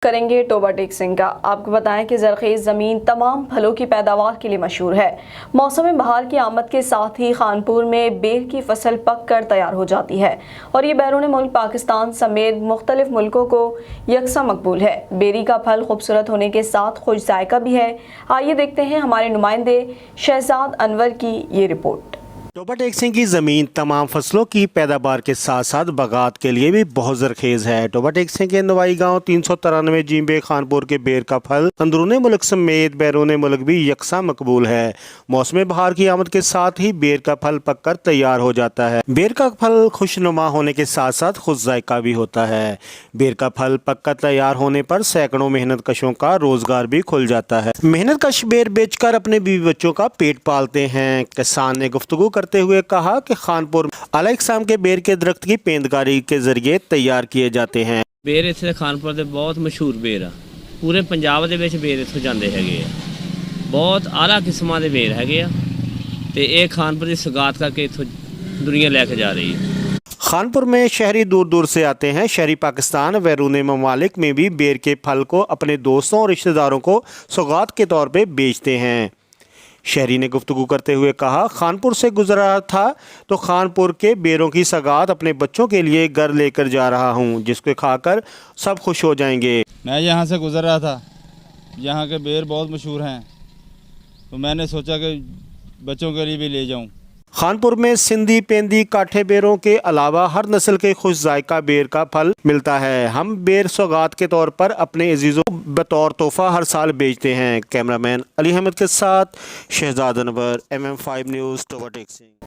کریں گے ٹوبہ ٹیک سنگھ کا۔ آپ کو بتائیں کہ زرخیز زمین تمام پھلوں کی پیداوار کے لیے مشہور ہے۔ موسم بہار کی آمد کے ساتھ ہی خانپور میں بیر کی فصل پک کر تیار ہو جاتی ہے اور یہ بیرون ملک پاکستان سمیت مختلف ملکوں کو یکساں مقبول ہے۔ بیری کا پھل خوبصورت ہونے کے ساتھ خوش ذائقہ بھی ہے۔ آئیے دیکھتے ہیں ہمارے نمائندے شہزاد انور کی یہ رپورٹ۔ ٹوبہ ٹیک سنگھ کی زمین تمام فصلوں کی پیداوار کے ساتھ ساتھ باغات کے لیے بھی بہت زرخیز ہے۔ ٹوبہ ٹیک سنگھ کے نوائی گاؤں 393 جیمبے خانپور کے بیر کا پھل اندرون ملک سمیت بیرون ملک بھی یکساں مقبول ہے۔ موسم بہار کی آمد کے ساتھ ہی بیر کا پھل پک کر تیار ہو جاتا ہے۔ بیر کا پھل خوشنما ہونے کے ساتھ ساتھ خوش ذائقہ بھی ہوتا ہے۔ بیر کا پھل پک کر تیار ہونے پر سینکڑوں محنت کشوں کا روزگار بھی کھل جاتا ہے۔ محنت کش بیر بیچ کر اپنے بیوی بچوں کا پیٹ پالتے ہیں۔ کسان نے گفتگو کرتے ہوئے کہا کہ خانپور اعلی اقسام کے بیر کے درخت کی پیندکاری کے ذریعے تیار کیے جاتے ہیں۔ بیر ਇੱਥੇ ਖਾਨਪੁਰ ਦੇ ਬਹੁਤ ਮਸ਼ਹੂਰ ਬੇਰ ਆ। ਪੂਰੇ ਪੰਜਾਬ ਦੇ ਵਿੱਚ ਬੇਰ ਇੱਥੋਂ ਜਾਂਦੇ ਹੈਗੇ ਆ। ਬਹੁਤ ਆਲਾ ਕਿਸਮਾਂ ਦੇ ਬੇਰ ਹੈਗੇ ਆ ਤੇ ਇਹ ਖਾਨਪੁਰ ਦੀ ਸੁਗਾਤ ਕਰਕੇ ਇੱਥੋਂ ਦੁਨੀਆ ਲੈ ਕੇ ਜਾ ਰਹੀ ਹੈ। خانپور میں شہری دور دور سے آتے ہیں۔ شہری پاکستان بیرون ممالک میں بھی بیر کے پھل کو اپنے دوستوں اور رشتہ داروں کو سوغات کے طور پہ بیچتے ہیں۔ شہری نے گفتگو کرتے ہوئے کہا، خانپور سے گزر رہا تھا تو خانپور کے بیروں کی سوغات اپنے بچوں کے لیے گھر لے کر جا رہا ہوں، جس کو کھا کر سب خوش ہو جائیں گے۔ میں یہاں سے گزر رہا تھا، یہاں کے بیر بہت مشہور ہیں تو میں نے سوچا کہ بچوں کے لیے بھی لے جاؤں۔ خانپور میں سندھی، پیندی، کاٹھے بیروں کے علاوہ ہر نسل کے خوش ذائقہ بیر کا پھل ملتا ہے۔ ہم بیر سوغات کے طور پر اپنے عزیزوں کو بطور تحفہ ہر سال بیچتے ہیں۔ کیمرہ مین علی احمد کے ساتھ شہزاد انور، MM5 نیوز، ٹوبہ ٹیک سنگھ۔